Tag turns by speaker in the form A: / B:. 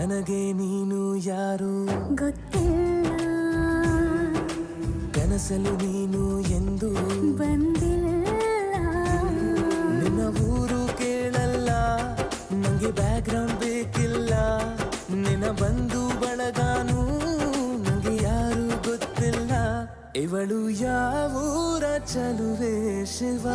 A: ನನಗೆ ನೀನು ಯಾರು
B: ಗೊತ್ತಿಲ್ಲ,
A: ಕನಸಲು ನೀನು ಎಂದು
B: ಬಂದಿಲ್ಲ.
A: ನಿನ್ನ ಊರು ಕೇಳಲ್ಲ, ನಂಗೆ ಬ್ಯಾಕ್ಗ್ರೌಂಡ್ ಬೇಕಿಲ್ಲ. ನಿನ್ನ ಬಂಧು ಬಳಗಾನು ನಂಗೆ ಯಾರು ಗೊತ್ತಿಲ್ಲ. ಇವಳು ಯಾವೂರ ಚಲುವೆ ಶಿವ.